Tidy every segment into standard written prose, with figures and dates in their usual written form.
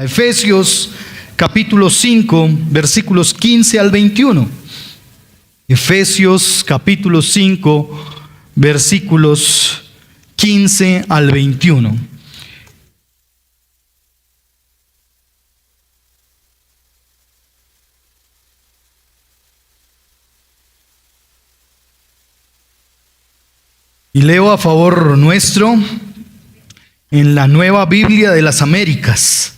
Efesios capítulo 5, versículos 15 al 21. Efesios capítulo 5, versículos 15 al 21. Y leo a favor nuestro en la Nueva Biblia de las Américas.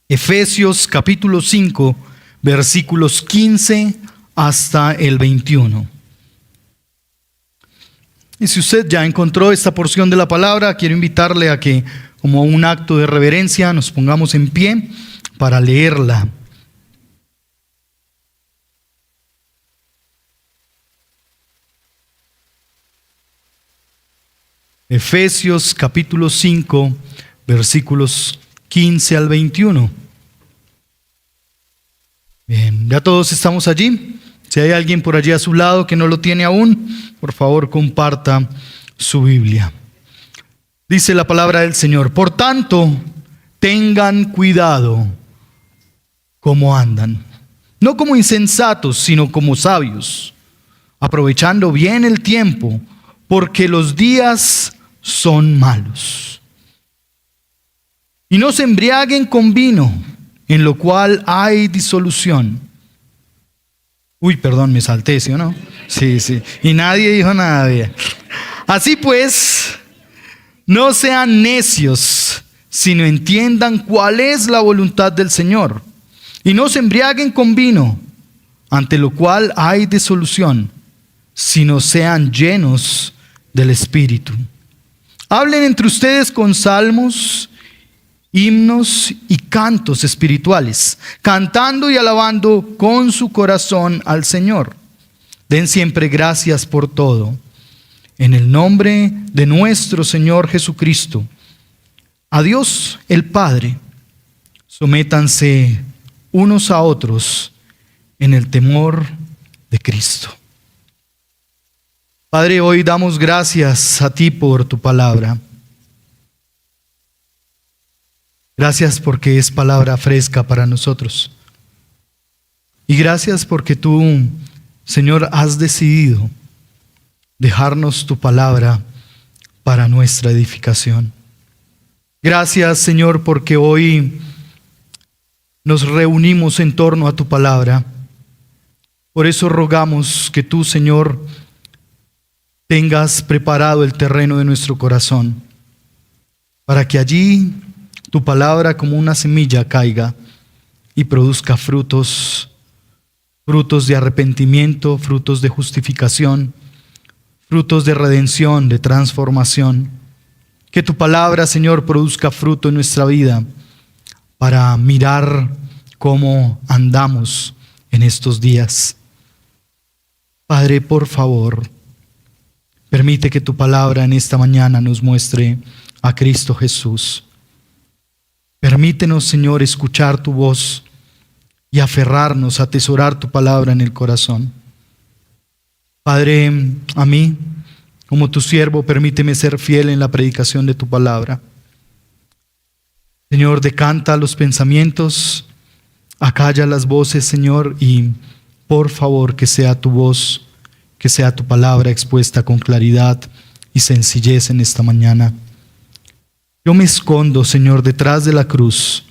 Efesios capítulo 5, versículos 15 hasta el 21. Y si usted ya encontró esta porción de la palabra, quiero invitarle a que, como un acto de reverencia, nos pongamos en pie para leerla. Efesios capítulo 5, versículos 15 al 21. Bien, ya todos estamos allí. Si hay alguien por allí a su lado que no lo tiene aún, por favor comparta su Biblia. Dice la palabra del Señor: por tanto, tengan cuidado cómo andan, no como insensatos, sino como sabios, aprovechando bien el tiempo, porque los días son malos. Y no se embriaguen con vino, en lo cual hay disolución. Uy, perdón, me salté, ¿sí o no? Sí. Y nadie dijo nada bien. Así pues, no sean necios, sino entiendan cuál es la voluntad del Señor. Y no se embriaguen con vino, ante lo cual hay disolución, sino sean llenos del Espíritu. Hablen entre ustedes con salmos, himnos y cantos espirituales, cantando y alabando con su corazón al Señor. Den siempre gracias por todo, en el nombre de nuestro Señor Jesucristo. A Dios el Padre, sométanse unos a otros en el temor de Cristo. Padre, hoy damos gracias a ti por tu palabra. Gracias porque es palabra fresca para nosotros. Y gracias porque tú, Señor, has decidido dejarnos tu palabra para nuestra edificación. Gracias, Señor, porque hoy nos reunimos en torno a tu palabra. Por eso rogamos que tú, Señor, tengas preparado el terreno de nuestro corazón, para que allí tu palabra como una semilla caiga y produzca frutos de arrepentimiento, frutos de justificación, frutos de redención, de transformación. Que tu palabra, Señor, produzca fruto en nuestra vida para mirar cómo andamos en estos días. Padre, por favor, permite que tu palabra en esta mañana nos muestre a Cristo Jesús. Permítenos, Señor, escuchar tu voz y aferrarnos, a atesorar tu palabra en el corazón. Padre, a mí, como tu siervo, permíteme ser fiel en la predicación de tu palabra. Señor, decanta los pensamientos, acalla las voces, Señor, y por favor que sea tu voz, que sea tu palabra expuesta con claridad y sencillez en esta mañana. Yo me escondo, Señor, detrás de la cruz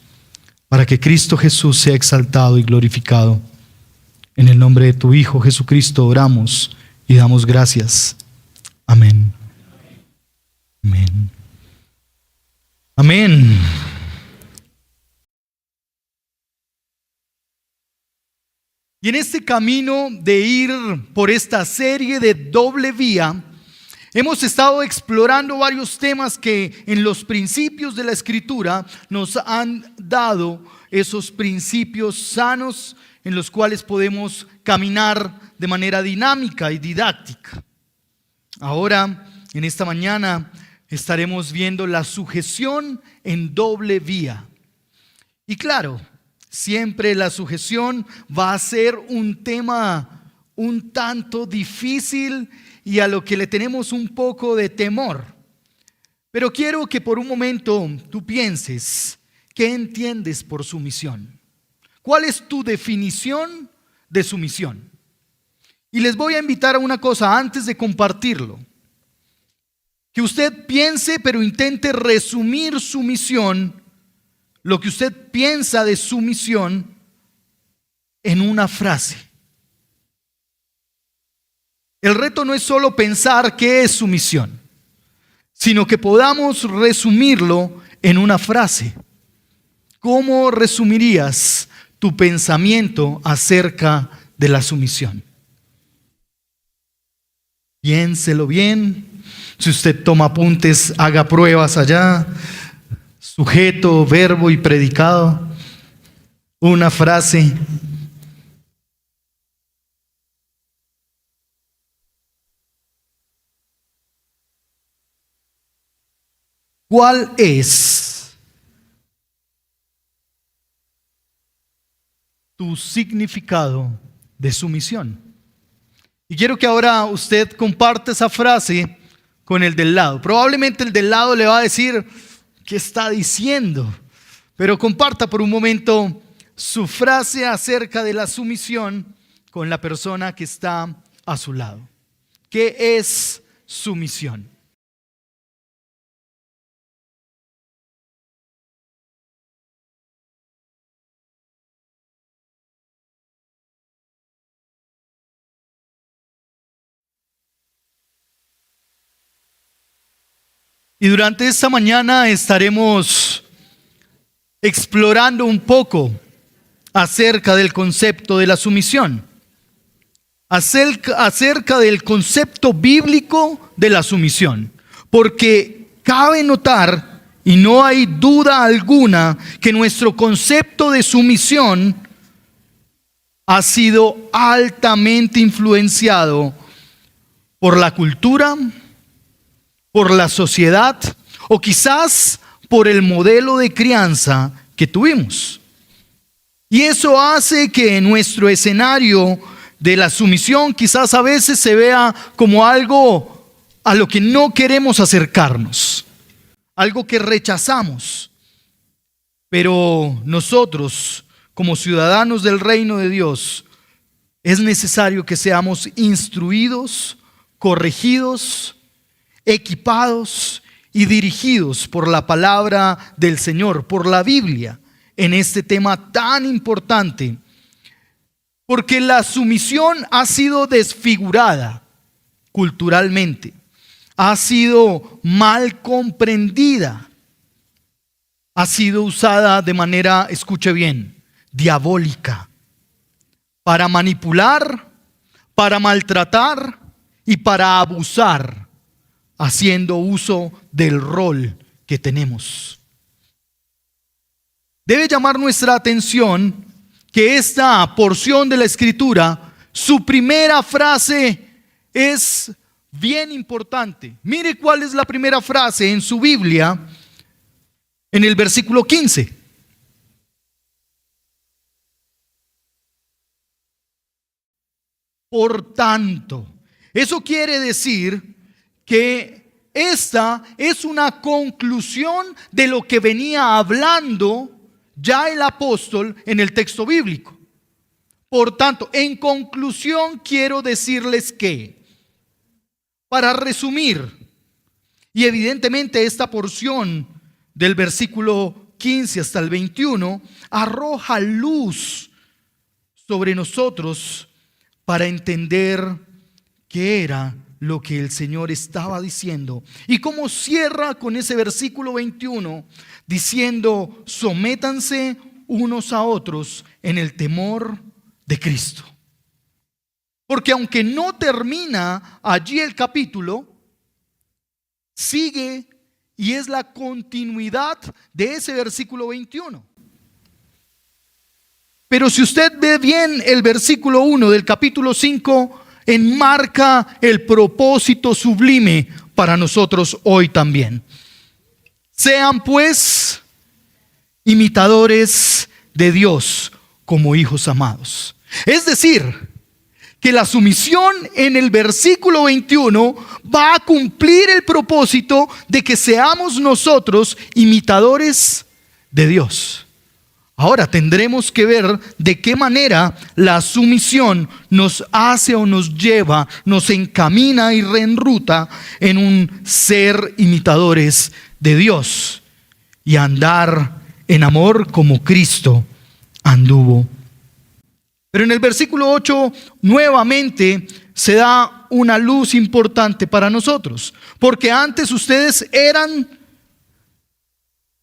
para que Cristo Jesús sea exaltado y glorificado. En el nombre de tu Hijo Jesucristo oramos y damos gracias. Amén. Amén. Amén. Y en este camino de ir por esta serie de doble vía, hemos estado explorando varios temas que en los principios de la Escritura nos han dado esos principios sanos en los cuales podemos caminar de manera dinámica y didáctica. Ahora, en esta mañana, estaremos viendo la sujeción en doble vía. Y claro, siempre la sujeción va a ser un tema un tanto difícil y a lo que le tenemos un poco de temor. Pero quiero que por un momento tú pienses ¿qué entiendes por sumisión? ¿Cuál es tu definición de sumisión? Y les voy a invitar a una cosa antes de compartirlo. Que usted piense, pero intente resumir sumisión, lo que usted piensa de sumisión, en una frase. El reto no es solo pensar qué es sumisión, sino que podamos resumirlo en una frase. ¿Cómo resumirías tu pensamiento acerca de la sumisión? Piénselo bien. Si usted toma apuntes, haga pruebas allá. Sujeto, verbo y predicado. Una frase. ¿Cuál es tu significado de sumisión? Y quiero que ahora usted comparte esa frase con el del lado. Probablemente el del lado le va a decir, ¿qué está diciendo? Pero comparta por un momento su frase acerca de la sumisión con la persona que está a su lado. ¿Qué es sumisión? Y durante esta mañana estaremos explorando un poco acerca del concepto de la sumisión, acerca del concepto bíblico de la sumisión, porque cabe notar, y no hay duda alguna, que nuestro concepto de sumisión ha sido altamente influenciado por la cultura, por la sociedad o quizás por el modelo de crianza que tuvimos. Y eso hace que nuestro escenario de la sumisión quizás a veces se vea como algo a lo que no queremos acercarnos, algo que rechazamos. Pero nosotros, como ciudadanos del reino de Dios, es necesario que seamos instruidos, corregidos, equipados y dirigidos por la palabra del Señor, por la Biblia, en este tema tan importante. Porque la sumisión ha sido desfigurada culturalmente, ha sido mal comprendida, ha sido usada de manera, escuche bien, diabólica, para manipular, para maltratar y para abusar, haciendo uso del rol que tenemos. Debe llamar nuestra atención que esta porción de la Escritura, su primera frase es bien importante. Mire cuál es la primera frase en su Biblia, en el versículo 15. Por tanto, eso quiere decir que esta es una conclusión de lo que venía hablando ya el apóstol en el texto bíblico. Por tanto, en conclusión quiero decirles que, para resumir, y evidentemente esta porción del versículo 15 hasta el 21 arroja luz sobre nosotros para entender qué era lo que el Señor estaba diciendo. Y cómo cierra con ese versículo 21 diciendo: sométanse unos a otros en el temor de Cristo. Porque aunque no termina allí el capítulo, sigue y es la continuidad de ese versículo 21. Pero si usted ve bien el versículo 1 del capítulo 5, enmarca el propósito sublime para nosotros hoy también. Sean pues imitadores de Dios como hijos amados. Es decir, que la sumisión en el versículo 21 va a cumplir el propósito de que seamos nosotros imitadores de Dios. Ahora tendremos que ver de qué manera la sumisión nos hace o nos lleva, nos encamina y reenruta en un ser imitadores de Dios y andar en amor como Cristo anduvo. Pero en el versículo 8 nuevamente se da una luz importante para nosotros, porque antes ustedes eran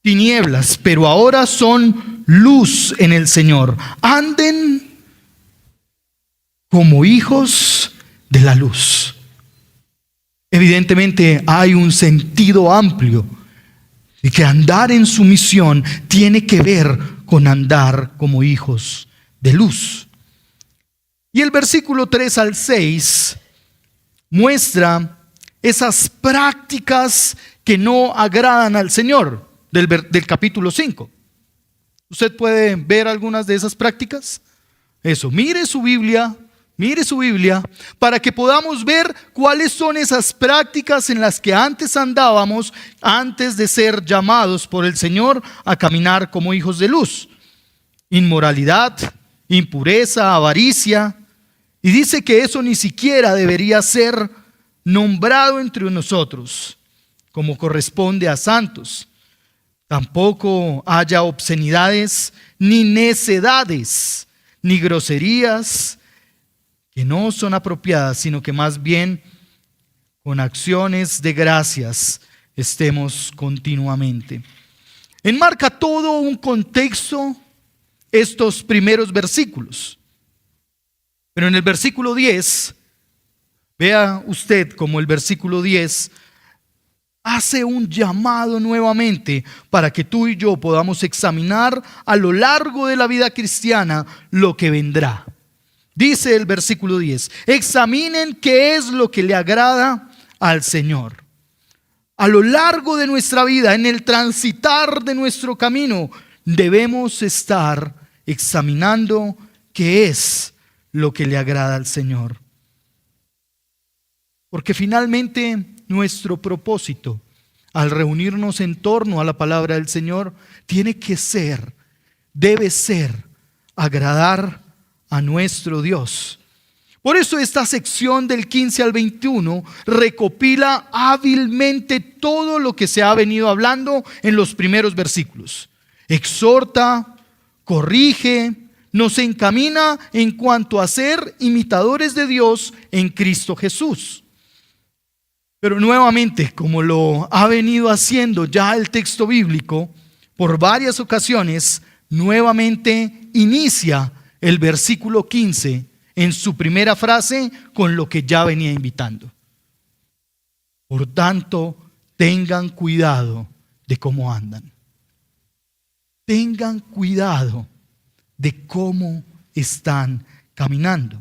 tinieblas, pero ahora son luz en el Señor. Anden como hijos de la luz. Evidentemente hay un sentido amplio y que andar en sumisión tiene que ver con andar como hijos de luz. Y el versículo 3 al 6 muestra esas prácticas que no agradan al Señor del capítulo 5. ¿Usted puede ver algunas de esas prácticas? Eso, mire su Biblia, para que podamos ver cuáles son esas prácticas en las que antes andábamos, antes de ser llamados por el Señor a caminar como hijos de luz. Inmoralidad, impureza, avaricia. Y dice que eso ni siquiera debería ser nombrado entre nosotros, como corresponde a santos. Tampoco haya obscenidades, ni necedades, ni groserías, que no son apropiadas, sino que más bien con acciones de gracias estemos continuamente. Enmarca todo un contexto estos primeros versículos. Pero en el versículo 10, vea usted como el versículo 10 hace un llamado nuevamente para que tú y yo podamos examinar a lo largo de la vida cristiana lo que vendrá. Dice el versículo 10, examinen qué es lo que le agrada al Señor. A lo largo de nuestra vida, en el transitar de nuestro camino, debemos estar examinando qué es lo que le agrada al Señor. Porque finalmente nuestro propósito al reunirnos en torno a la palabra del Señor debe ser agradar a nuestro Dios. Por eso esta sección del 15 al 21 recopila hábilmente todo lo que se ha venido hablando en los primeros versículos. Exhorta, corrige, nos encamina en cuanto a ser imitadores de Dios en Cristo Jesús. Pero nuevamente, como lo ha venido haciendo ya el texto bíblico por varias ocasiones, nuevamente inicia el versículo 15 en su primera frase con lo que ya venía invitando. Por tanto, tengan cuidado de cómo andan. Tengan cuidado de cómo están caminando.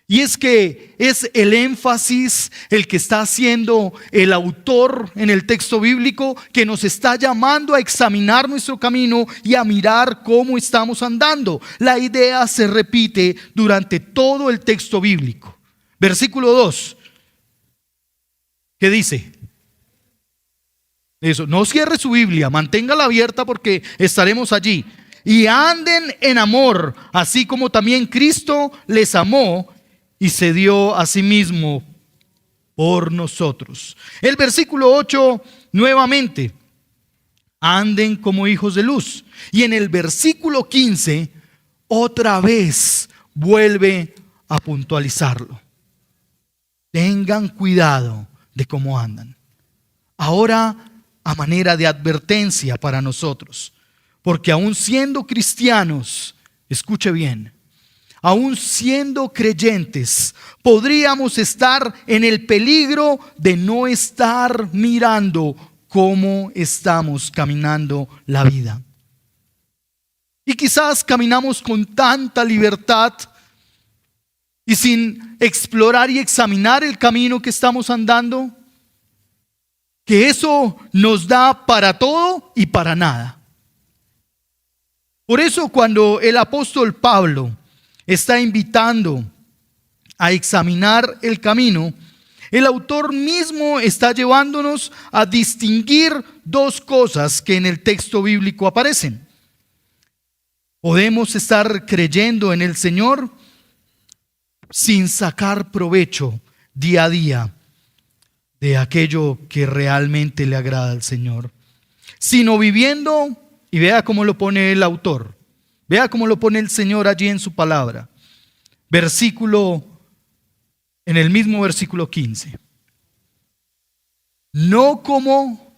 Y es que es el énfasis el que está haciendo el autor en el texto bíblico, que nos está llamando a examinar nuestro camino y a mirar cómo estamos andando. La idea se repite durante todo el texto bíblico. Versículo 2, ¿qué dice? Eso, no cierre su Biblia, manténgala abierta porque estaremos allí. Y anden en amor, así como también Cristo les amó y se dio a sí mismo por nosotros. El versículo 8, nuevamente, anden como hijos de luz. Y en el versículo 15, otra vez vuelve a puntualizarlo. Tengan cuidado de cómo andan. Ahora, a manera de advertencia para nosotros. Porque aún siendo cristianos, escuche bien, aún siendo creyentes, podríamos estar en el peligro de no estar mirando cómo estamos caminando la vida. Y quizás caminamos con tanta libertad y sin explorar y examinar el camino que estamos andando, que eso nos da para todo y para nada. Por eso cuando el apóstol Pablo está invitando a examinar el camino, El autor mismo está llevándonos a distinguir dos cosas que en el texto bíblico aparecen. Podemos estar creyendo en el Señor sin sacar provecho día a día de aquello que realmente le agrada al Señor, sino viviendo, y vea cómo lo pone el autor, vea cómo lo pone el Señor allí en su palabra. En el mismo versículo 15. No como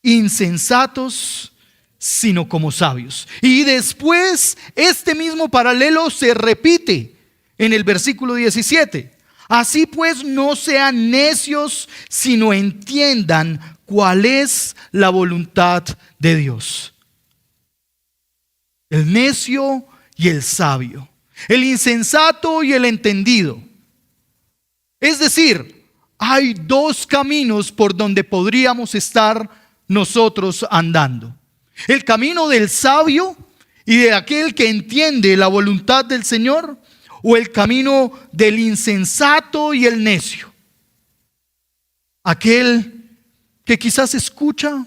insensatos, sino como sabios. Y después este mismo paralelo se repite en el versículo 17. Así pues, no sean necios, sino entiendan cuál es la voluntad de Dios. El necio y el sabio, el insensato y el entendido. Es decir, hay dos caminos por donde podríamos estar nosotros andando. El camino del sabio y de aquel que entiende la voluntad del Señor, o el camino del insensato y el necio. Aquel que quizás escucha,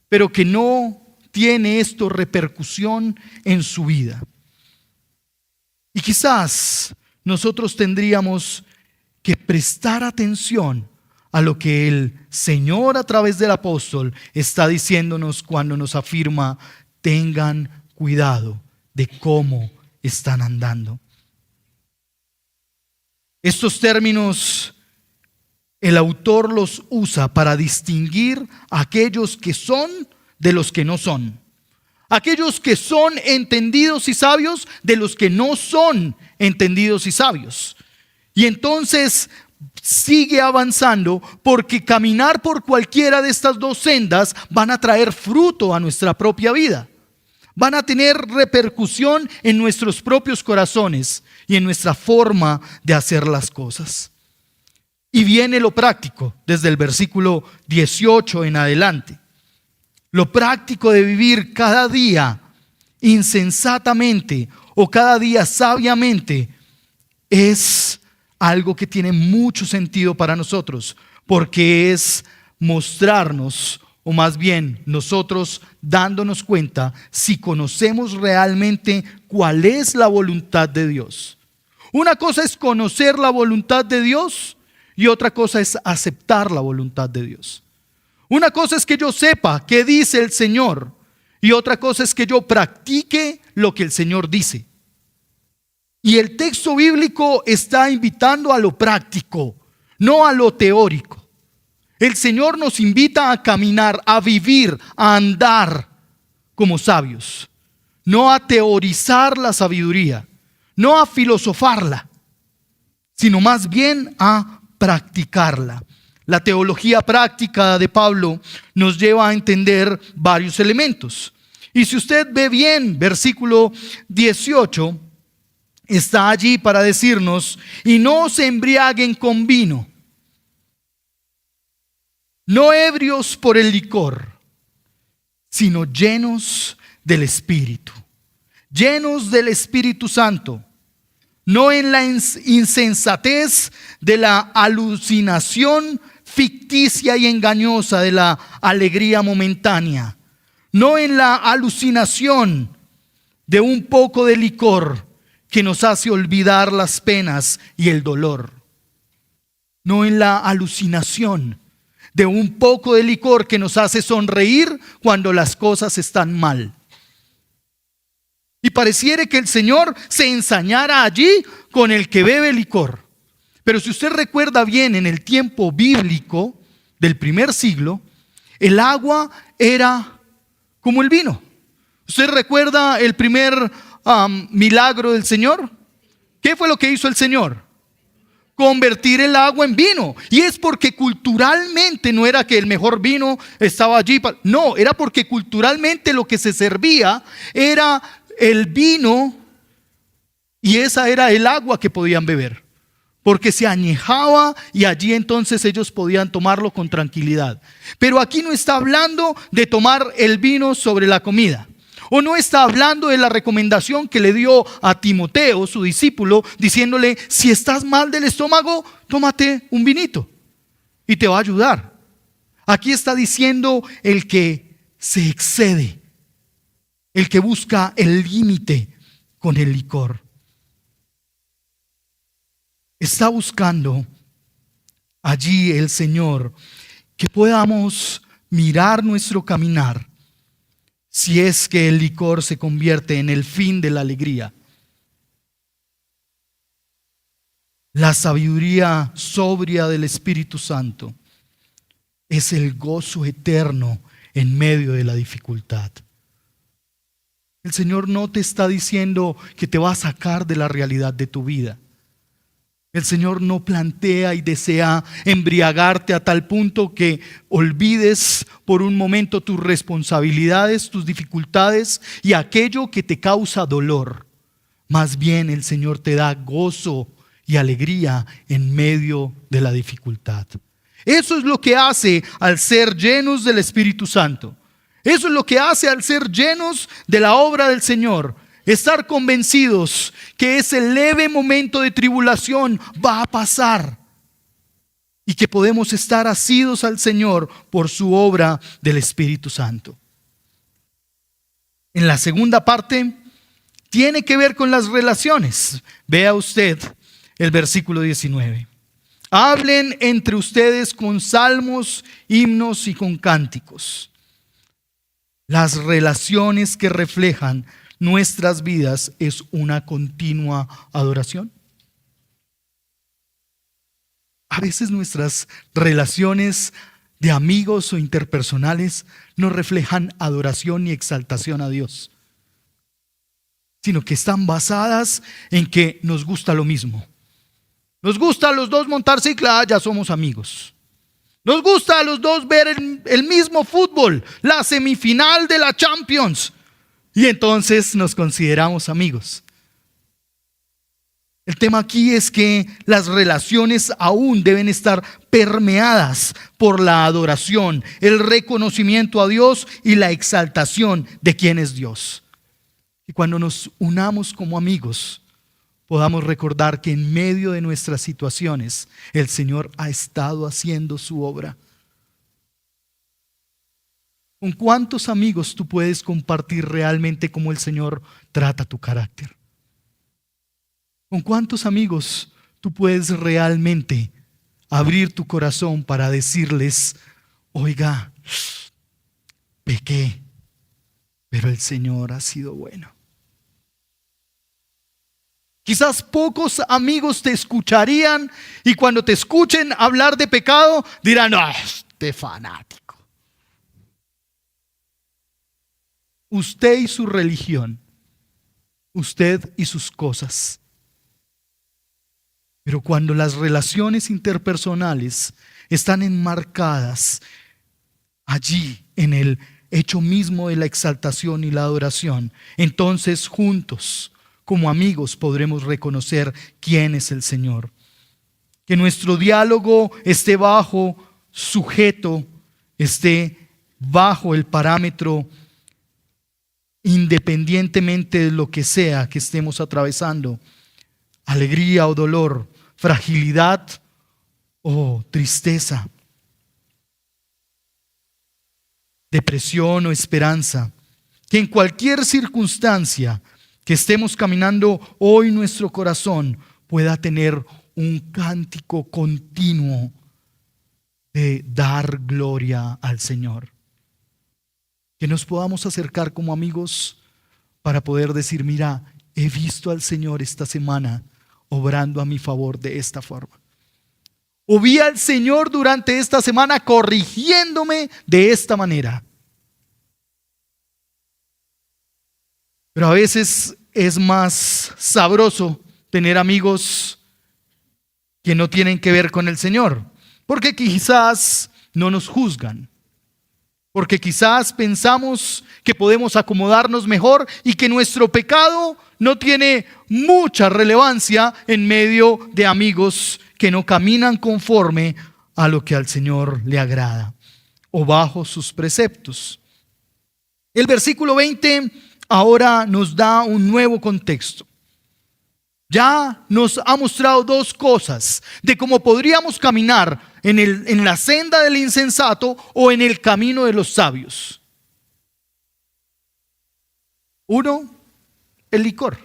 pero que no tiene esto repercusión en su vida. Y quizás nosotros tendríamos que prestar atención a lo que el Señor a través del apóstol está diciéndonos cuando nos afirma: tengan cuidado de cómo están andando. Estos términos el autor los usa para distinguir a aquellos que son de los que no son. Aquellos que son entendidos y sabios de los que no son entendidos y sabios. Y entonces sigue avanzando, porque caminar por cualquiera de estas dos sendas van a traer fruto a nuestra propia vida. Van a tener repercusión en nuestros propios corazones y en nuestra forma de hacer las cosas. Y viene lo práctico desde el versículo 18 en adelante. Lo práctico de vivir cada día insensatamente o cada día sabiamente es algo que tiene mucho sentido para nosotros, porque es mostrarnos, o más bien nosotros dándonos cuenta si conocemos realmente cuál es la voluntad de Dios. Una cosa es conocer la voluntad de Dios y otra cosa es aceptar la voluntad de Dios. Una cosa es que yo sepa qué dice el Señor y otra cosa es que yo practique lo que el Señor dice. Y el texto bíblico está invitando a lo práctico, no a lo teórico. El Señor nos invita a caminar, a vivir, a andar como sabios, no a teorizar la sabiduría, no a filosofarla, sino más bien a practicarla. La teología práctica de Pablo nos lleva a entender varios elementos. Y si usted ve bien, versículo 18 está allí para decirnos: y no se embriaguen con vino, no ebrios por el licor, sino llenos del Espíritu, llenos del Espíritu Santo, no en la insensatez de la alucinación ficticia y engañosa de la alegría momentánea, no en la alucinación de un poco de licor que nos hace olvidar las penas y el dolor, no en la alucinación de un poco de licor que nos hace sonreír cuando las cosas están mal. Y pareciera que el Señor se ensañara allí con el que bebe licor. Pero si usted recuerda bien, en el tiempo bíblico del primer siglo, el agua era como el vino. ¿Usted recuerda el primer milagro del Señor? ¿Qué fue lo que hizo el Señor? Convertir el agua en vino. Y es porque culturalmente no era que el mejor vino estaba allí. No, era porque culturalmente lo que se servía era el vino y esa era el agua que podían beber. Porque se añejaba y allí entonces ellos podían tomarlo con tranquilidad. Pero aquí no está hablando de tomar el vino sobre la comida. ¿O no está hablando de la recomendación que le dio a Timoteo, su discípulo, diciéndole, si estás mal del estómago, tómate un vinito y te va a ayudar? Aquí está diciendo el que se excede, el que busca el límite con el licor. Está buscando allí el Señor que podamos mirar nuestro caminar, si es que el licor se convierte en el fin de la alegría. La sabiduría sobria del Espíritu Santo es el gozo eterno en medio de la dificultad. El Señor no te está diciendo que te va a sacar de la realidad de tu vida. El Señor no plantea y desea embriagarte a tal punto que olvides por un momento tus responsabilidades, tus dificultades y aquello que te causa dolor. Más bien el Señor te da gozo y alegría en medio de la dificultad. Eso es lo que hace al ser llenos del Espíritu Santo. Eso es lo que hace al ser llenos de la obra del Señor. Estar convencidos que ese leve momento de tribulación va a pasar y que podemos estar asidos al Señor por su obra del Espíritu Santo. En la segunda parte tiene que ver con las relaciones. Vea usted el versículo 19. Hablen entre ustedes con salmos, himnos y con cánticos. Las relaciones que reflejan nuestras vidas es una continua adoración. A veces nuestras relaciones de amigos o interpersonales no reflejan adoración ni exaltación a Dios, sino que están basadas en que nos gusta lo mismo. Nos gusta a los dos montar cicla, ya somos amigos. Nos gusta a los dos ver el mismo fútbol, la semifinal de la Champions. Y entonces nos consideramos amigos. El tema aquí es que las relaciones aún deben estar permeadas por la adoración, el reconocimiento a Dios y la exaltación de quién es Dios. Y cuando nos unamos como amigos, podamos recordar que en medio de nuestras situaciones, el Señor ha estado haciendo su obra. ¿Con cuántos amigos tú puedes compartir realmente cómo el Señor trata tu carácter? ¿Con cuántos amigos tú puedes realmente abrir tu corazón para decirles, oiga, pequé, pero el Señor ha sido bueno? Quizás pocos amigos te escucharían y cuando te escuchen hablar de pecado dirán, este fanático. Usted y su religión, usted y sus cosas. Pero cuando las relaciones interpersonales están enmarcadas allí en el hecho mismo de la exaltación y la adoración, entonces juntos, como amigos, podremos reconocer quién es el Señor. Que nuestro diálogo esté sujeto, esté bajo el parámetro independientemente de lo que sea que estemos atravesando, alegría o dolor, fragilidad o tristeza, depresión o esperanza, que en cualquier circunstancia que estemos caminando hoy nuestro corazón pueda tener un cántico continuo de dar gloria al Señor. Que nos podamos acercar como amigos para poder decir, mira, he visto al Señor esta semana obrando a mi favor de esta forma. O vi al Señor durante esta semana corrigiéndome de esta manera. Pero a veces es más sabroso tener amigos que no tienen que ver con el Señor, porque quizás no nos juzgan. Porque quizás pensamos que podemos acomodarnos mejor y que nuestro pecado no tiene mucha relevancia en medio de amigos que no caminan conforme a lo que al Señor le agrada o bajo sus preceptos. El versículo 20 ahora nos da un nuevo contexto. Ya nos ha mostrado dos cosas de cómo podríamos caminar en la senda del insensato o en el camino de los sabios. Uno, el licor.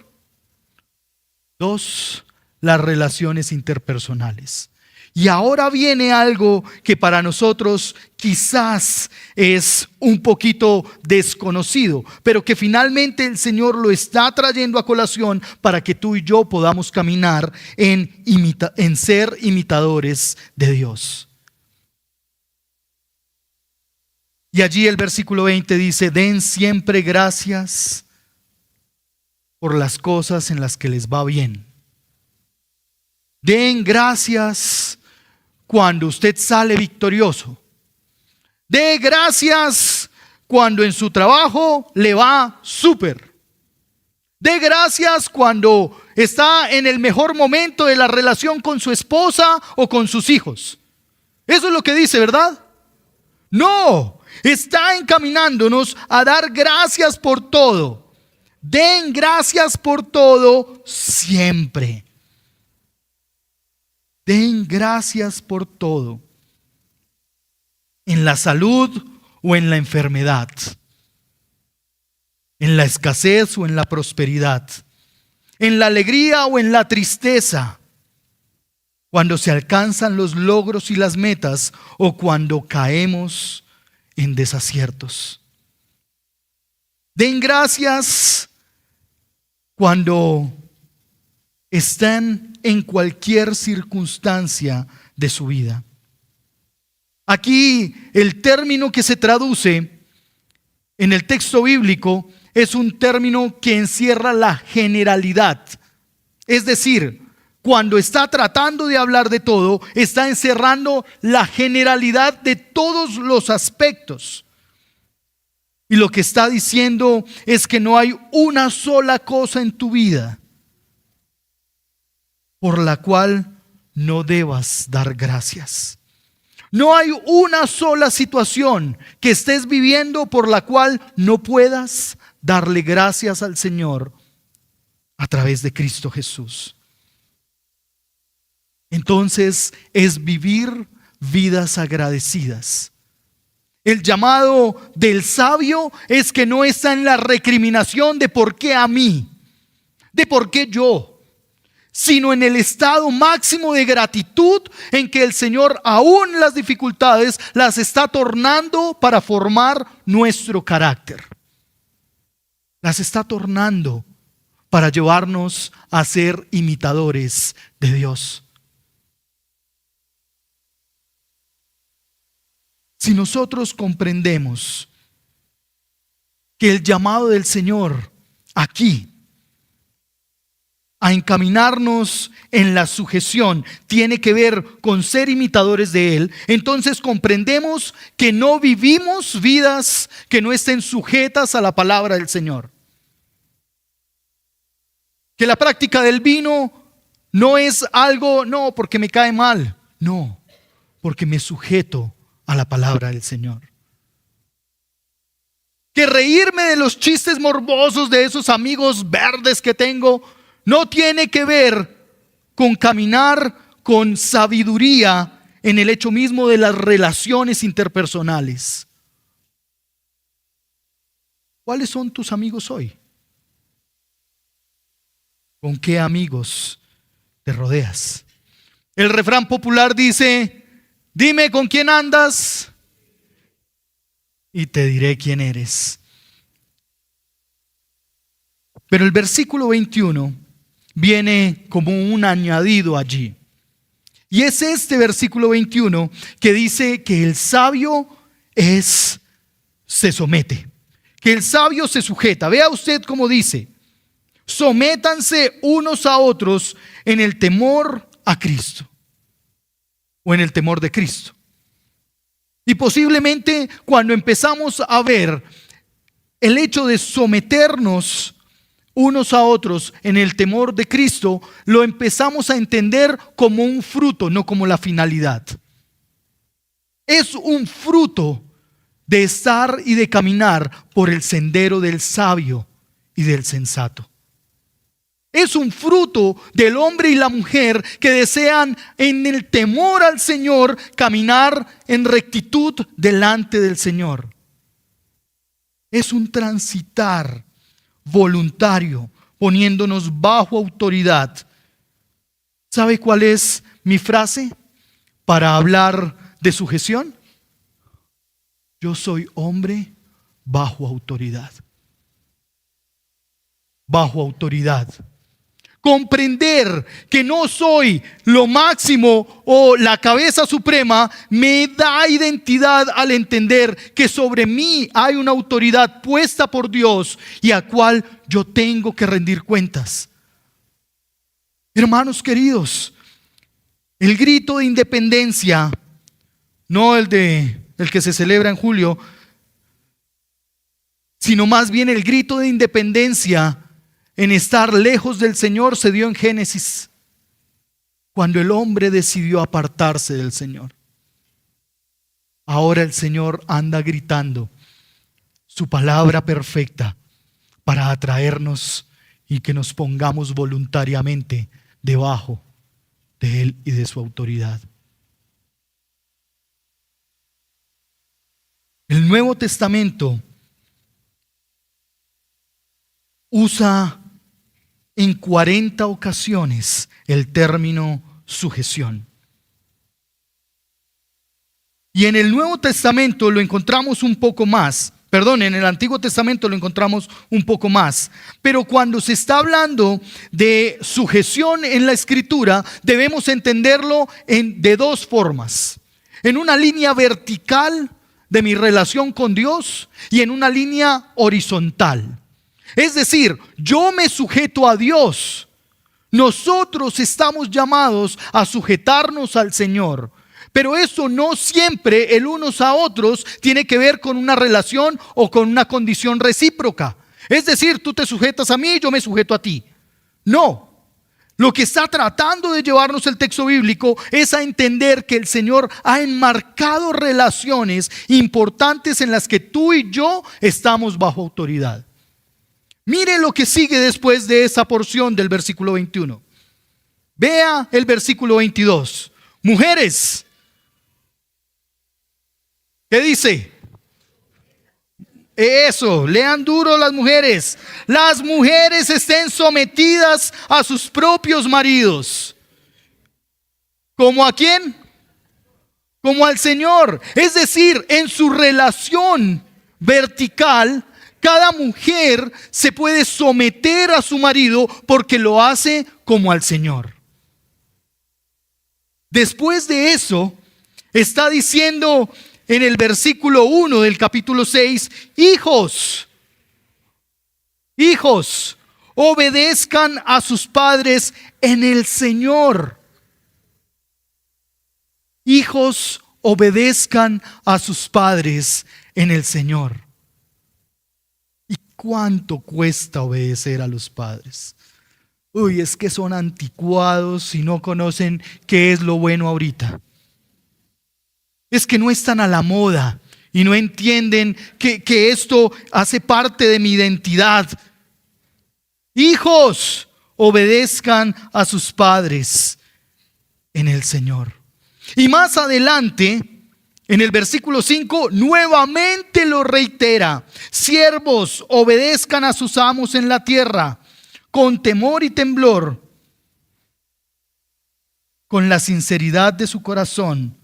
Dos, las relaciones interpersonales. Y ahora viene algo que para nosotros quizás es un poquito desconocido, pero que finalmente el Señor lo está trayendo a colación para que tú y yo podamos caminar en ser imitadores de Dios. Y allí el versículo 20 dice: den siempre gracias por las cosas en las que les va bien. Den gracias cuando usted sale victorioso. Dé gracias cuando en su trabajo le va súper. Dé gracias cuando está en el mejor momento de la relación con su esposa o con sus hijos. Eso es lo que dice, ¿verdad? No, está encaminándonos a dar gracias por todo. Den gracias por todo siempre. Den gracias por todo, en la salud o en la enfermedad, en la escasez o en la prosperidad, en la alegría o en la tristeza, cuando se alcanzan los logros y las metas o cuando caemos en desaciertos. Den gracias cuando están en cualquier circunstancia de su vida. Aquí el término que se traduce en el texto bíblico es un término que encierra la generalidad. Es decir, cuando está tratando de hablar de todo, está encerrando la generalidad de todos los aspectos. Y lo que está diciendo es que no hay una sola cosa en tu vida por la cual no debas dar gracias. No hay una sola situación que estés viviendo por la cual no puedas darle gracias al Señor a través de Cristo Jesús. Entonces es vivir vidas agradecidas. El llamado del sabio es que no está en la recriminación de por qué a mí, de por qué yo, sino en el estado máximo de gratitud en que el Señor aún las dificultades las está tornando para formar nuestro carácter. Las está tornando para llevarnos a ser imitadores de Dios. Si nosotros comprendemos que el llamado del Señor aquí a encaminarnos en la sujeción tiene que ver con ser imitadores de Él, entonces comprendemos que no vivimos vidas que no estén sujetas a la palabra del Señor. Que la práctica del vino no es algo, no, porque me cae mal, no, porque me sujeto a la palabra del Señor. Que reírme de los chistes morbosos de esos amigos verdes que tengo no tiene que ver con caminar con sabiduría en el hecho mismo de las relaciones interpersonales. ¿Cuáles son tus amigos hoy? ¿Con qué amigos te rodeas? El refrán popular dice: dime con quién andas y te diré quién eres. Pero el versículo 21 viene como un añadido allí. Y es este versículo 21 que dice que el sabio se somete, que el sabio se sujeta. Vea usted cómo dice: sométanse unos a otros en el temor a Cristo, o en el temor de Cristo. Y posiblemente cuando empezamos a ver el hecho de someternos unos a otros en el temor de Cristo, lo empezamos a entender como un fruto, no como la finalidad. Es un fruto de estar y de caminar por el sendero del sabio y del sensato. Es un fruto del hombre y la mujer que desean en el temor al Señor caminar en rectitud delante del Señor. Es un transitar voluntario, poniéndonos bajo autoridad. ¿Sabe cuál es mi frase para hablar de sujeción? Yo soy hombre bajo autoridad. Bajo autoridad. Comprender que no soy lo máximo o la cabeza suprema me da identidad al entender que sobre mí hay una autoridad puesta por Dios y a cual yo tengo que rendir cuentas. Hermanos queridos, el grito de independencia, no el que se celebra en julio, sino más bien el grito de independencia en estar lejos del Señor se dio en Génesis, cuando el hombre decidió apartarse del Señor. Ahora el Señor anda gritando su palabra perfecta para atraernos y que nos pongamos voluntariamente debajo de Él y de su autoridad. El Nuevo Testamento usa en 40 ocasiones el término sujeción. Y en el Nuevo Testamento lo encontramos un poco más. En el Antiguo Testamento lo encontramos un poco más. Pero cuando se está hablando de sujeción en la Escritura, debemos entenderlo de dos formas. En una línea vertical de mi relación con Dios y en una línea horizontal. Es decir, yo me sujeto a Dios. Nosotros estamos llamados a sujetarnos al Señor. Pero eso no siempre el unos a otros tiene que ver con una relación o con una condición recíproca. Es decir, tú te sujetas a mí y yo me sujeto a ti. No. Lo que está tratando de llevarnos el texto bíblico es a entender que el Señor ha enmarcado relaciones importantes en las que tú y yo estamos bajo autoridad. Mire lo que sigue después de esa porción del versículo 21. Vea el versículo 22. Mujeres, ¿qué dice? Eso, lean duro las mujeres. Las mujeres estén sometidas a sus propios maridos. ¿Como a quién? Como al Señor. Es decir, en su relación vertical, cada mujer se puede someter a su marido porque lo hace como al Señor. Después de eso, está diciendo en el versículo 1 del capítulo 6, hijos, obedezcan a sus padres en el Señor. Hijos, obedezcan a sus padres en el Señor. ¿Y cuánto cuesta obedecer a los padres? Uy, es que son anticuados y no conocen qué es lo bueno ahorita. Es que no están a la moda y no entienden que esto hace parte de mi identidad. Hijos, obedezcan a sus padres en el Señor. Y más adelante, en el versículo 5, nuevamente lo reitera. Siervos, obedezcan a sus amos en la tierra, con temor y temblor, con la sinceridad de su corazón.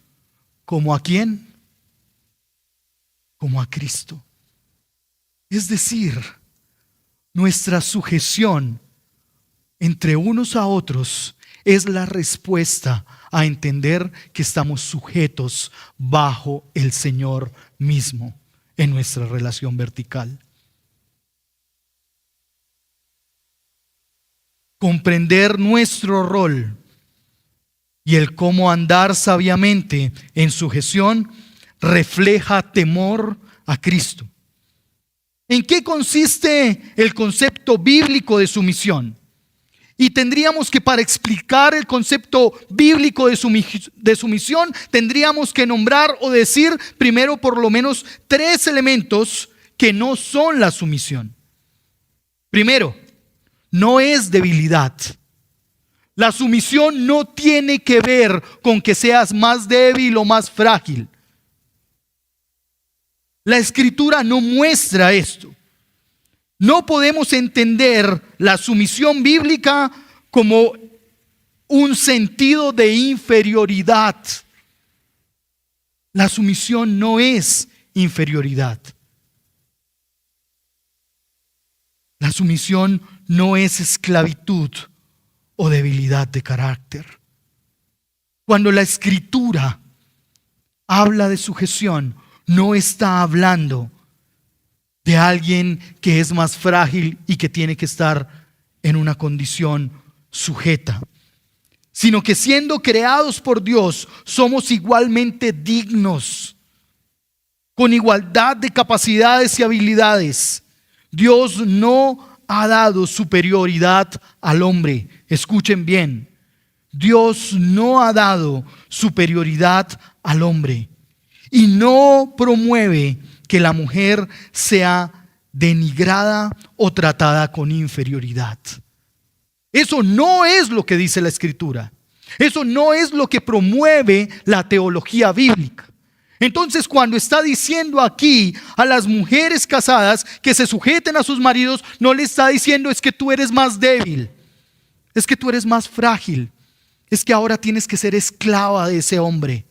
¿Como a quién? Como a Cristo. Es decir, nuestra sujeción entre unos a otros es la respuesta a entender que estamos sujetos bajo el Señor mismo en nuestra relación vertical. Comprender nuestro rol y el cómo andar sabiamente en sujeción refleja temor a Cristo. ¿En qué consiste el concepto bíblico de sumisión? Y tendríamos que, para explicar el concepto bíblico de sumisión, tendríamos que nombrar o decir primero por lo menos 3 elementos que no son la sumisión. Primero, no es debilidad. La sumisión no tiene que ver con que seas más débil o más frágil. La Escritura no muestra esto. No podemos entender la sumisión bíblica como un sentido de inferioridad. La sumisión no es inferioridad. La sumisión no es esclavitud o debilidad de carácter. Cuando la Escritura habla de sujeción, no está hablando de alguien que es más frágil y que tiene que estar en una condición sujeta, sino que siendo creados por Dios, somos igualmente dignos, con igualdad de capacidades y habilidades. Dios no ha dado superioridad al hombre. Escuchen bien, Dios no ha dado superioridad al hombre y no promueve que la mujer sea denigrada o tratada con inferioridad. Eso no es lo que dice la Escritura. Eso no es lo que promueve la teología bíblica. Entonces, cuando está diciendo aquí a las mujeres casadas que se sujeten a sus maridos, no le está diciendo es que tú eres más débil, es que tú eres más frágil, es que ahora tienes que ser esclava de ese hombre.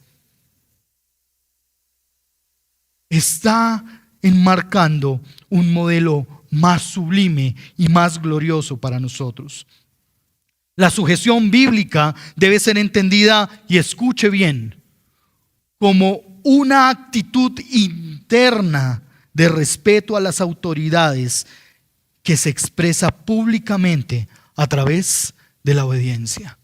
Está enmarcando un modelo más sublime y más glorioso para nosotros. La sujeción bíblica debe ser entendida, y escuche bien, como una actitud interna de respeto a las autoridades que se expresa públicamente a través de la obediencia.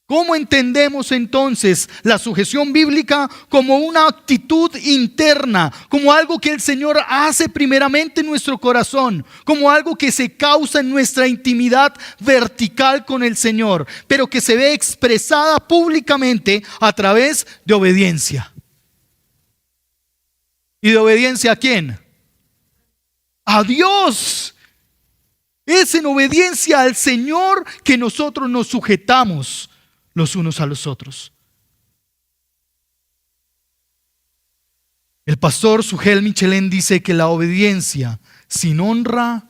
¿Cómo entendemos entonces la sujeción bíblica? Como una actitud interna, como algo que el Señor hace primeramente en nuestro corazón, como algo que se causa en nuestra intimidad vertical con el Señor, pero que se ve expresada públicamente a través de obediencia. ¿Y de obediencia a quién? A Dios. Es en obediencia al Señor que nosotros nos sujetamos los unos a los otros. El pastor Sugel Michelén dice que la obediencia sin honra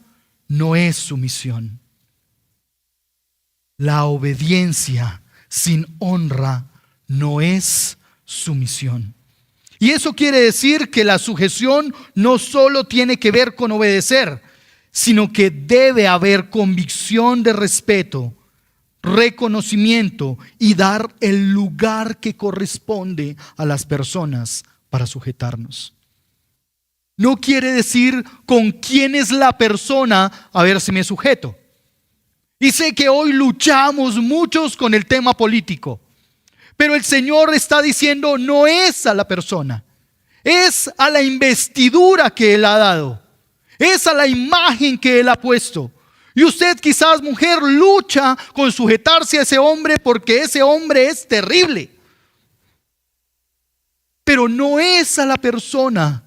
no es sumisión. La obediencia sin honra no es sumisión. Y eso quiere decir que la sujeción no solo tiene que ver con obedecer, sino que debe haber convicción de respeto, reconocimiento y dar el lugar que corresponde a las personas para sujetarnos. No quiere decir con quién es la persona a ver si me sujeto. Y sé que hoy luchamos muchos con el tema político, pero el Señor está diciendo no es a la persona, es a la investidura que Él ha dado, es a la imagen que Él ha puesto. Y usted quizás, mujer, lucha con sujetarse a ese hombre porque ese hombre es terrible. Pero no es a la persona,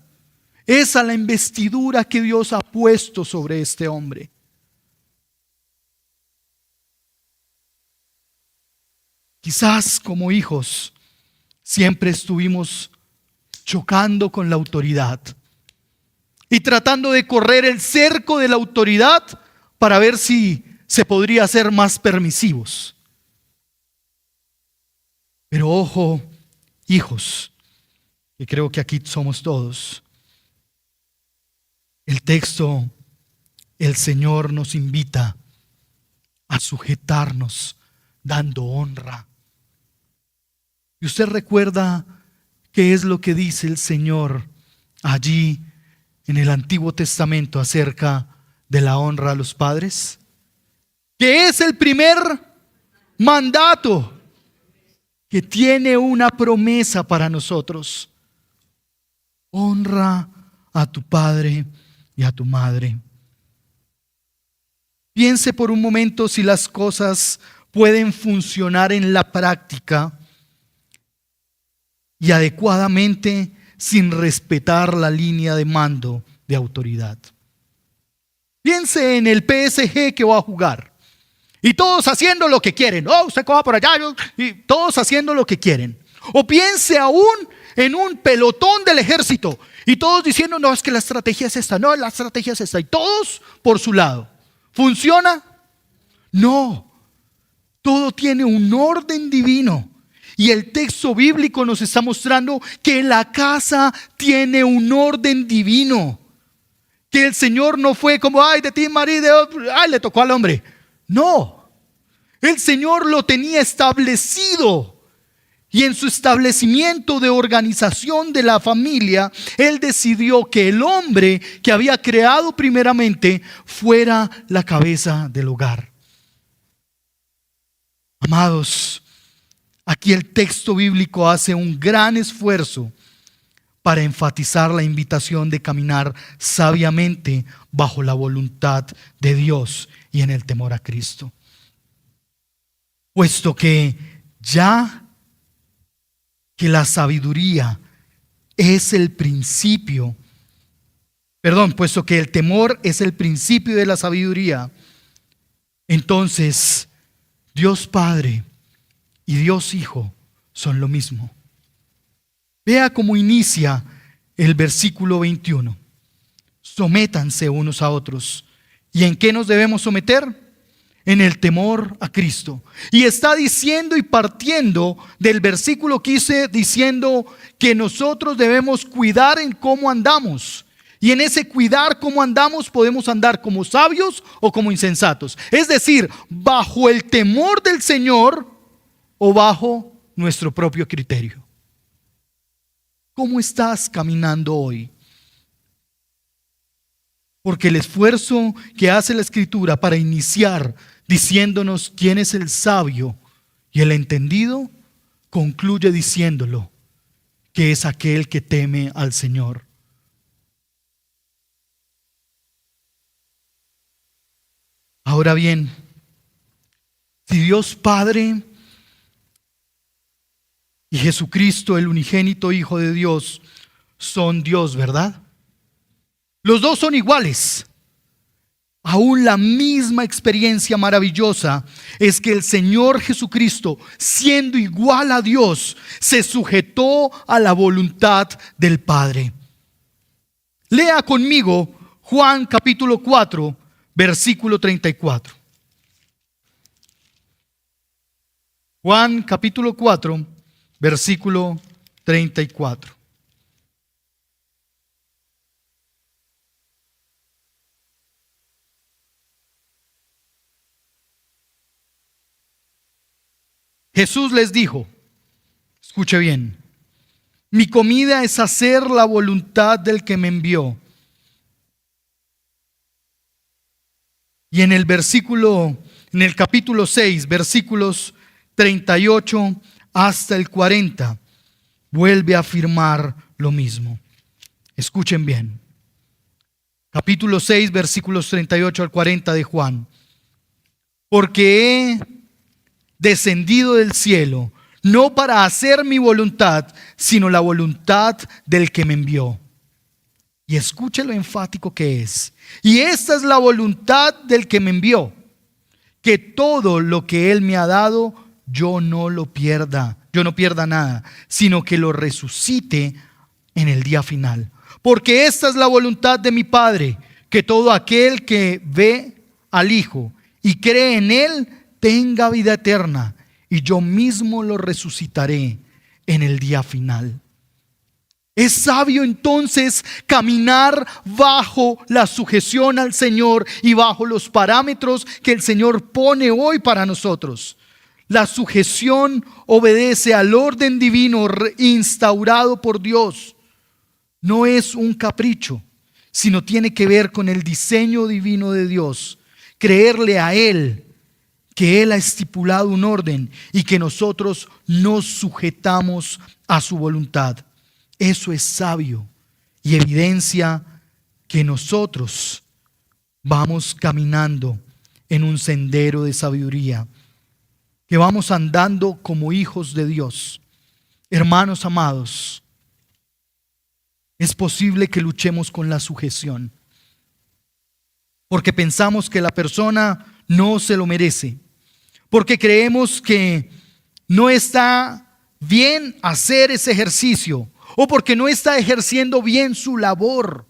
es a la investidura que Dios ha puesto sobre este hombre. Quizás como hijos siempre estuvimos chocando con la autoridad y tratando de correr el cerco de la autoridad para ver si se podría ser más permisivos. Pero ojo, hijos, que creo que aquí somos todos. El texto, el Señor nos invita a sujetarnos dando honra. ¿Y usted recuerda qué es lo que dice el Señor allí en el Antiguo Testamento acerca de la honra a los padres? Que es el primer mandato que tiene una promesa para nosotros. Honra a tu padre y a tu madre. Piense por un momento si las cosas pueden funcionar en la práctica y adecuadamente sin respetar la línea de mando de autoridad. Piense en el PSG que va a jugar. Y todos haciendo lo que quieren. Oh, usted coja por allá. Y todos haciendo lo que quieren. O piense aún en un pelotón del ejército. Y todos diciendo, no, es que la estrategia es esta. No, la estrategia es esta. Y todos por su lado. ¿Funciona? No. Todo tiene un orden divino. Y el texto bíblico nos está mostrando que la casa tiene un orden divino. Que el Señor no fue como, ay, de ti marido, ay, le tocó al hombre. No, el Señor lo tenía establecido. Y en su establecimiento de organización de la familia, Él decidió que el hombre que había creado primeramente fuera la cabeza del hogar. Amados, aquí el texto bíblico hace un gran esfuerzo para enfatizar la invitación de caminar sabiamente bajo la voluntad de Dios y en el temor a Cristo. Puesto que ya que la sabiduría es el principio, puesto que el temor es el principio de la sabiduría, entonces Dios Padre y Dios Hijo son lo mismo. Vea cómo inicia el versículo 21. Sométanse unos a otros. ¿Y en qué nos debemos someter? En el temor a Cristo. Y está diciendo y partiendo del versículo 15 diciendo que nosotros debemos cuidar en cómo andamos. Y en ese cuidar cómo andamos podemos andar como sabios o como insensatos. Es decir, bajo el temor del Señor o bajo nuestro propio criterio. ¿Cómo estás caminando hoy? Porque el esfuerzo que hace la Escritura para iniciar diciéndonos quién es el sabio y el entendido, concluye diciéndolo que es aquel que teme al Señor. Ahora bien, si Dios Padre y Jesucristo, el unigénito Hijo de Dios, son Dios, ¿verdad? Los dos son iguales. Aún la misma experiencia maravillosa es que el Señor Jesucristo, siendo igual a Dios, se sujetó a la voluntad del Padre. Lea conmigo Juan capítulo 4, versículo 34. Juan capítulo 4, versículo 34. Jesús les dijo, escuche bien, mi comida es hacer la voluntad del que me envió. Y en el capítulo 6, versículos 38 hasta el 40, vuelve a afirmar lo mismo. Escuchen bien. Capítulo 6, versículos 38 al 40 de Juan. Porque he descendido del cielo, no para hacer mi voluntad, sino la voluntad del que me envió. Y escuche lo enfático que es. Y esta es la voluntad del que me envió, que todo lo que Él me ha dado, yo no pierda nada, sino que lo resucite en el día final. Porque esta es la voluntad de mi Padre, que todo aquel que ve al Hijo y cree en Él, tenga vida eterna, y yo mismo lo resucitaré en el día final. Es sabio entonces caminar bajo la sujeción al Señor y bajo los parámetros que el Señor pone hoy para nosotros. La sujeción obedece al orden divino instaurado por Dios. No es un capricho, sino tiene que ver con el diseño divino de Dios. Creerle a Él, que Él ha estipulado un orden y que nosotros nos sujetamos a su voluntad. Eso es sabio y evidencia que nosotros vamos caminando en un sendero de sabiduría, que vamos andando como hijos de Dios. Hermanos amados, es posible que luchemos con la sujeción. porque pensamos que la persona no se lo merece, porque creemos que no está bien hacer ese ejercicio, o porque no está ejerciendo bien su labor.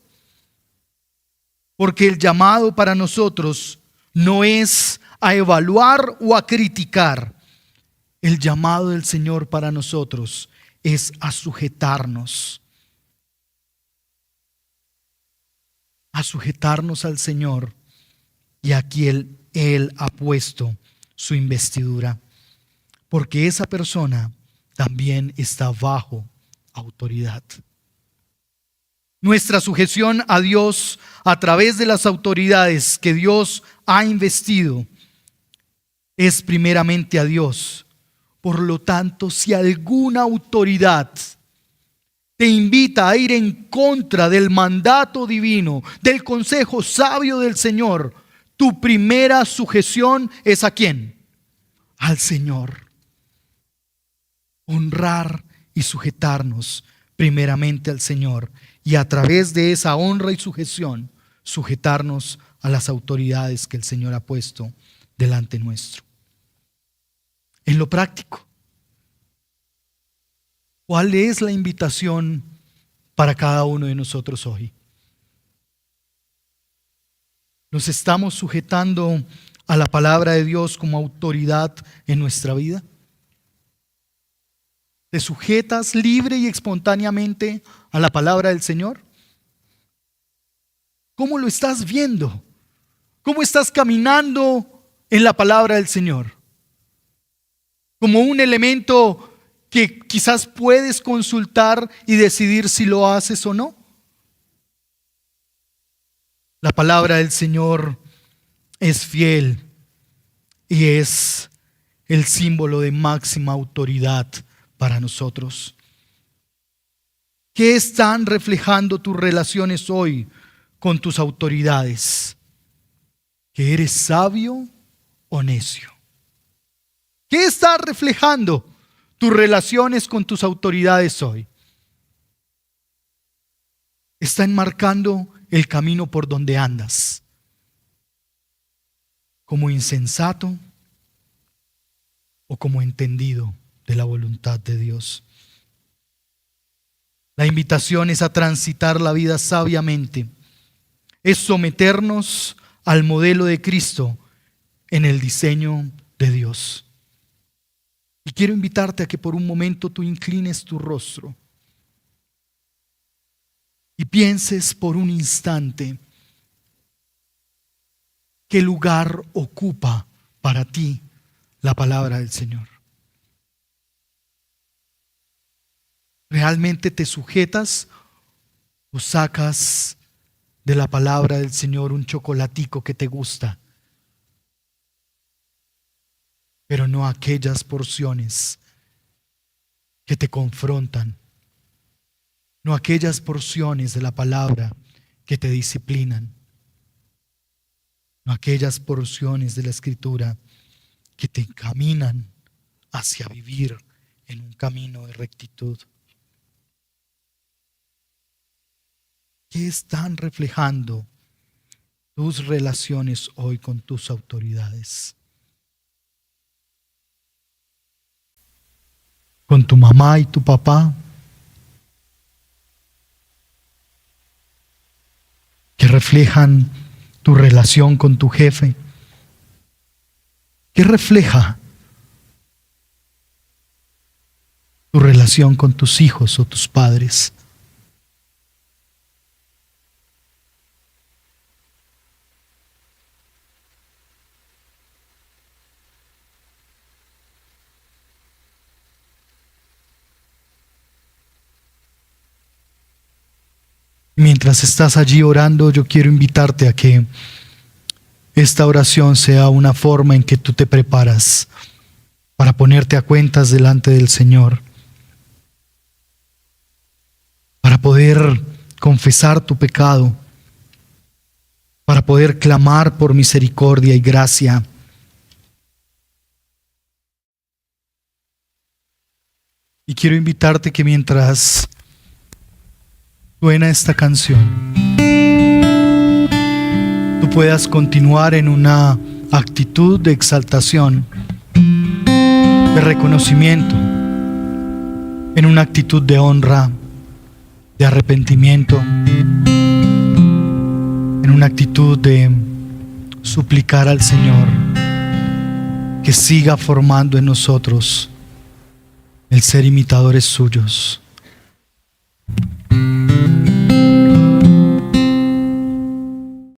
Porque el llamado para nosotros no es a evaluar o a criticar. El llamado del Señor para nosotros es a sujetarnos al Señor, y aquí Él ha puesto su investidura, porque esa persona también está bajo autoridad. Nuestra sujeción a Dios a través de las autoridades que Dios ha investido es primeramente a Dios. Por lo tanto, si alguna autoridad te invita a ir en contra del mandato divino, del consejo sabio del Señor, tu primera sujeción es ¿a quién? Al Señor. Honrar y sujetarnos primeramente al Señor, y a través de esa honra y sujeción, sujetarnos a las autoridades que el Señor ha puesto delante nuestro. En lo práctico, ¿cuál es la invitación para cada uno de nosotros hoy? ¿Nos estamos sujetando a la palabra de Dios como autoridad en nuestra vida? ¿Te sujetas libre y espontáneamente a la palabra del Señor? ¿Cómo lo estás viendo? ¿Cómo estás caminando en la palabra del Señor? Como un elemento que quizás puedes consultar y decidir si lo haces o no. La palabra del Señor es fiel y es el símbolo de máxima autoridad para nosotros. ¿Qué están reflejando tus relaciones hoy con tus autoridades? ¿Que eres sabio o necio? ¿Qué está reflejando tus relaciones con tus autoridades hoy? ¿Está enmarcando el camino por donde andas? ¿Como insensato o como entendido de la voluntad de Dios? La invitación es a transitar la vida sabiamente, es someternos al modelo de Cristo en el diseño de Dios. Y quiero invitarte a que por un momento tú inclines tu rostro y pienses por un instante qué lugar ocupa para ti la palabra del Señor. ¿Realmente te sujetas o sacas de la palabra del Señor un chocolatico que te gusta, pero no aquellas porciones que te confrontan, no aquellas porciones de la palabra que te disciplinan, no aquellas porciones de la Escritura que te encaminan hacia vivir en un camino de rectitud? ¿Qué están reflejando tus relaciones hoy con tus autoridades? ¿Con tu mamá y tu papá? ¿Qué reflejan tu relación con tu jefe? ¿Qué refleja tu relación con tus hijos o tus padres? Mientras estás allí orando, yo quiero invitarte a que esta oración sea una forma en que tú te preparas para ponerte a cuentas delante del Señor, para poder confesar tu pecado, para poder clamar por misericordia y gracia. Y quiero invitarte que mientras suena esta canción, tú puedas continuar en una actitud de exaltación, de reconocimiento, en una actitud de honra, de arrepentimiento, en una actitud de suplicar al Señor que siga formando en nosotros el ser imitadores suyos.